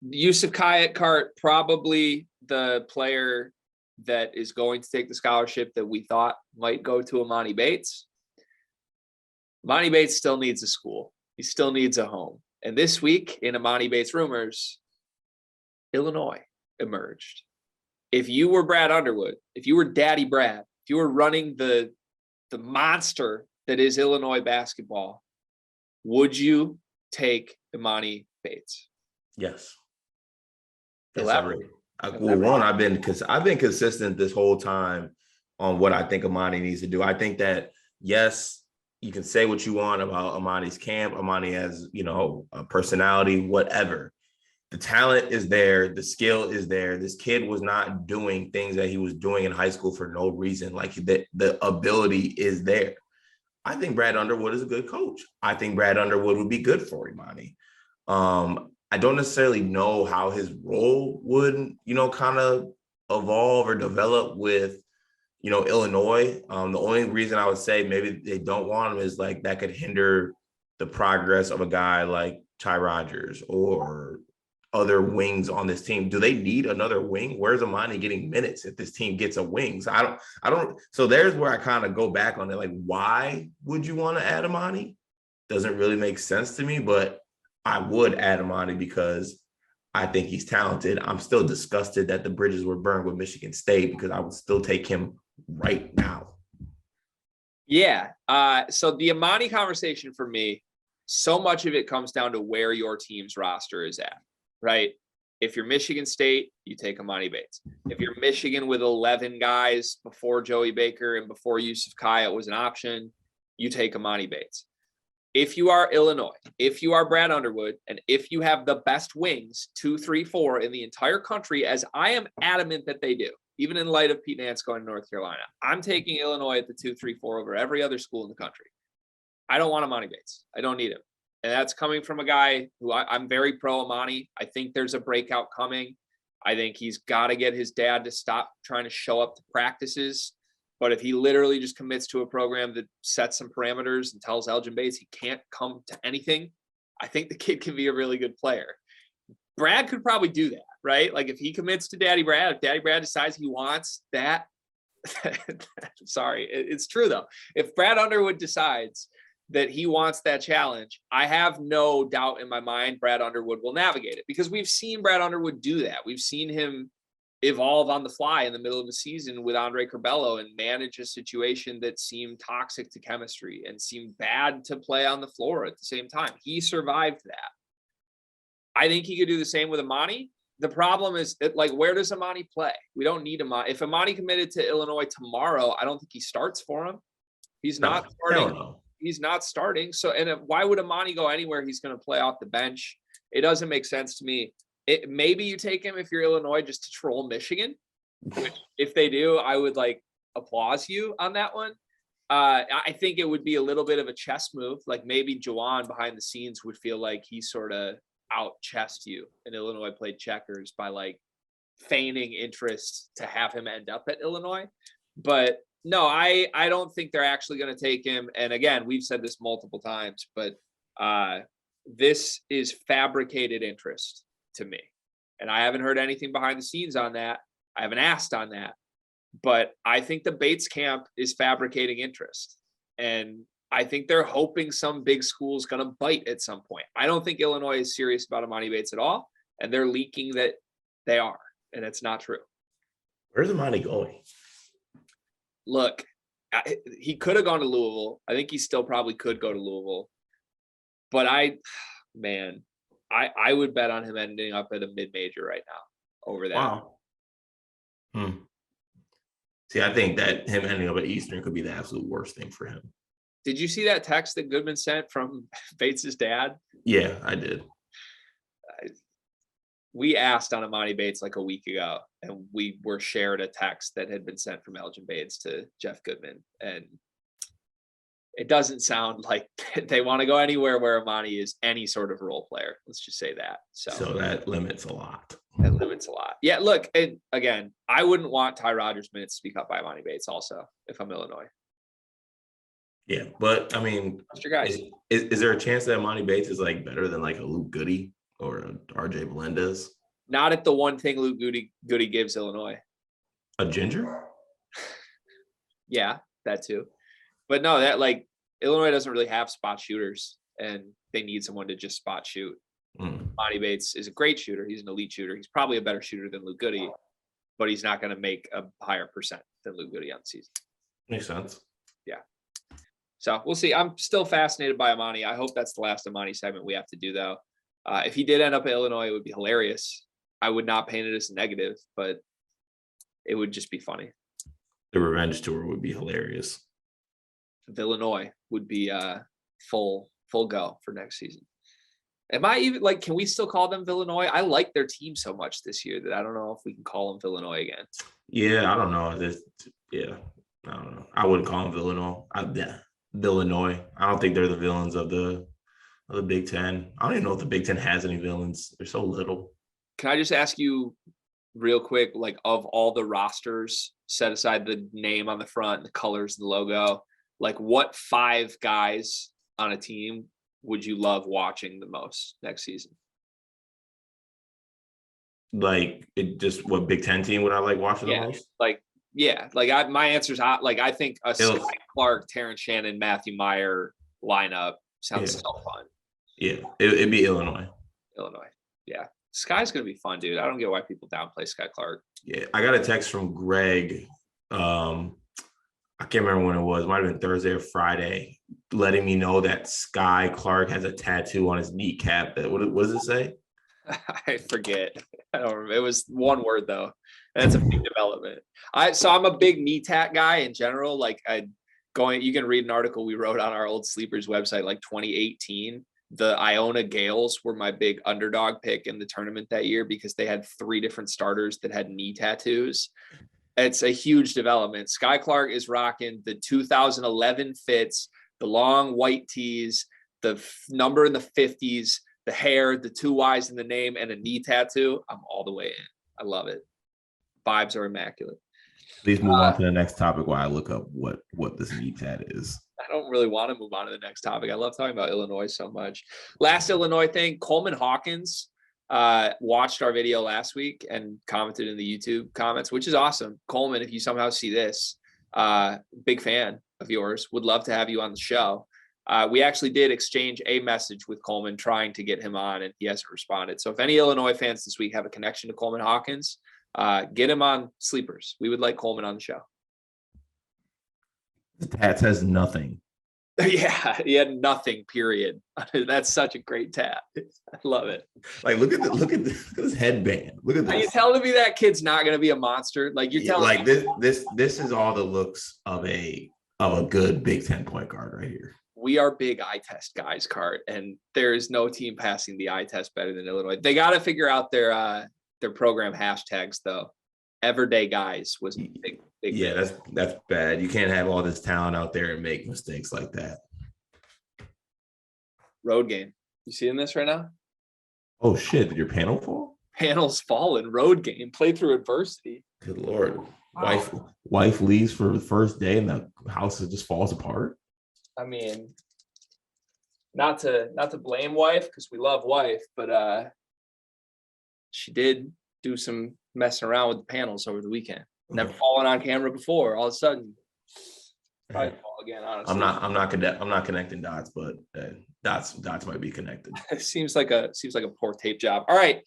Yusuf Kayat-Cart, probably the player that is going to take the scholarship that we thought might go to Emoni Bates. Emoni Bates still needs a school. He still needs a home. And this week in Emoni Bates rumors, Illinois emerged. If you were Brad Underwood, if you were Daddy Brad, if you were running the monster that is Illinois basketball, would you take Emoni Bates? Yes. Elaborate. Well, one, I've been consistent this whole time on what I think Emoni needs to do. I think that, yes, you can say what you want about Emoni's camp. Emoni has, a personality, whatever. The talent is there. The skill is there. This kid was not doing things that he was doing in high school for no reason. Like the ability is there. I think Brad Underwood is a good coach. I think Brad Underwood would be good for Emoni. I don't necessarily know how his role would, kind of evolve or develop with, Illinois. The only reason I would say maybe they don't want him is like that could hinder the progress of a guy like Ty Rodgers or other wings on this team. Do they need another wing? Where's Emoni getting minutes if this team gets a wing? So I don't. So there's where I kind of go back on it. Like, why would you want to add Emoni? Doesn't really make sense to me, but I would add Emoni because I think he's talented. I'm still disgusted that the bridges were burned with Michigan State because I would still take him right now. Yeah. So the Emoni conversation for me, so much of it comes down to where your team's roster is at, right? If you're Michigan State, you take Emoni Bates. If you're Michigan with 11 guys before Joey Baker and before Yusuf Kayat was an option, you take Emoni Bates. If you are Illinois, if you are Brad Underwood, and if you have the best wings, 2, 3, 4 in the entire country, as I am adamant that they do, even in light of Pete Nance going to North Carolina, I'm taking Illinois at the 2, 3, 4 over every other school in the country. I don't want Emoni Bates. I don't need him. And that's coming from a guy who I'm very pro Emoni. I think there's a breakout coming. I think he's got to get his dad to stop trying to show up to practices. But if he literally just commits to a program that sets some parameters and tells Elgin Bates he can't come to anything, I think the kid can be a really good player. Brad could probably do that, right? Like if he commits to Daddy Brad, if Daddy Brad decides he wants that, sorry, it's true though. If Brad Underwood decides that he wants that challenge, I have no doubt in my mind Brad Underwood will navigate it because we've seen Brad Underwood do that. We've seen him evolve on the fly in the middle of the season with Andre Curbelo and manage a situation that seemed toxic to chemistry and seemed bad to play on the floor at the same time. He survived that. I think he could do the same with Emoni. The problem is that, like, where does Emoni play? We don't need Emoni. If Emoni committed to Illinois tomorrow, I don't think he starts for him. He's not starting. No. He's not starting. So, and why would Emoni go anywhere? He's going to play off the bench. It doesn't make sense to me. Maybe you take him if you're Illinois just to troll Michigan, which if they do, I would like applause you on that one. I think it would be a little bit of a chess move. Like maybe Juwan behind the scenes would feel like he sort of out chessed you and Illinois played checkers by like feigning interest to have him end up at Illinois. But no, I don't think they're actually going to take him. And again, we've said this multiple times, but this is fabricated interest to me. And I haven't heard anything behind the scenes on that. I haven't asked on that, but I think the Bates camp is fabricating interest. And I think they're hoping some big school is going to bite at some point. I don't think Illinois is serious about Emoni Bates at all. And they're leaking that they are. And it's not true. Where's Emoni going? Look, he could have gone to Louisville. I think he still probably could go to Louisville. But I would bet on him ending up at a mid-major right now over that. Wow. See, I think that him ending up at Eastern could be the absolute worst thing for him. Did you see that text that Goodman sent from Bates' dad? Yeah, I did. We asked on Emoni Bates like a week ago, and we were shared a text that had been sent from Elgin Bates to Jeff Goodman. And it doesn't sound like they want to go anywhere where Emoni is any sort of role player. Let's just say that. So that limits a lot. That limits a lot. Yeah, look, and again, I wouldn't want Ty Rodgers minutes to be cut by Emoni Bates also if I'm Illinois. Yeah, but I mean, What's your guys? Is there a chance that Emoni Bates is like better than like a Luke Goody? or RJ Melendez. Not at the one thing Luke Goody gives Illinois. A ginger? Yeah, that too. But no, that like Illinois doesn't really have spot shooters, and they need someone to just spot shoot. Emoni Bates is a great shooter. He's an elite shooter. He's probably a better shooter than Luke Goody, but he's not going to make a higher percent than Luke Goody on the season. Makes sense. Yeah. So we'll see. I'm still fascinated by Emoni. I hope that's the last Emoni segment we have to do, though. If he did end up at Illinois, it would be hilarious. I would not paint it as a negative, but it would just be funny. The revenge tour would be hilarious. Illinois would be full go for next season. Am I even like, can we still call them Illinois? I like their team so much this year that I don't know if we can call them Illinois again. Yeah, I don't know. I don't know. I wouldn't call them Illinois. Illinois. I don't think they're the villains of the Big Ten. I don't even know if the Big Ten has any villains. They're so little. Can I just ask you real quick, like of all the rosters, set aside the name on the front, the colors, the logo, like what 5 guys on a team would you love watching the most next season? Like it just what Big Ten team would I like watching the most? My answer is I think a Sky Clark, Terrence Shannon, Matthew Meyer lineup sounds so fun. Yeah, it'd be Illinois. Yeah. Sky's gonna be fun, dude. I don't get why people downplay Sky Clark. Yeah, I got a text from Greg. I can't remember when it was. It might have been Thursday or Friday, letting me know that Sky Clark has a tattoo on his kneecap. What does it say? I forget. I don't remember. It was one word though. That's a big development. I'm a big knee tat guy in general. Like you can read an article we wrote on our old Sleepers website, like 2018. The Iona Gales were my big underdog pick in the tournament that year because they had 3 different starters that had knee tattoos. It's a huge development. Sky Clark is rocking the 2011 fits, the long white tees, the number in the 50s, the hair, the 2 Y's in the name, and a knee tattoo. I'm all the way in. I love it. Vibes are immaculate. Please move on to the next topic while I look up what this knee tat is. I don't really want to move on to the next topic. I love talking about Illinois so much. Last Illinois thing, Coleman Hawkins watched our video last week and commented in the YouTube comments, which is awesome. Coleman, if you somehow see this, big fan of yours, would love to have you on the show. We actually did exchange a message with Coleman trying to get him on, and he hasn't responded. So if any Illinois fans this week have a connection to Coleman Hawkins, get him on Sleepers. We would like Coleman on the show. The tat says nothing. Yeah, he had nothing, period. That's such a great tat. I love it. Like, look at this headband. Look at this. Are you telling me that kid's not going to be a monster? Like you're telling me this is all the looks of a good Big Ten point guard right here. We are big eye test guys, Cart, and there is no team passing the eye test better than Illinois. They got to figure out their program hashtags though. Everyday guys was big. Yeah, that's bad. You can't have all this talent out there and make mistakes like that. Road game. You seeing this right now? Oh shit! Did your panel fall? Panel's fallen. Road game. Play through adversity. Good Lord. Wow. Wife leaves for the first day and the house just falls apart. I mean, not to blame wife because we love wife, but she did do some messing around with the panels over the weekend. Never fallen on camera before. All of a sudden, probably fall again. Honestly, I'm not connecting dots, but dots might be connected. It seems like a poor tape job. All right,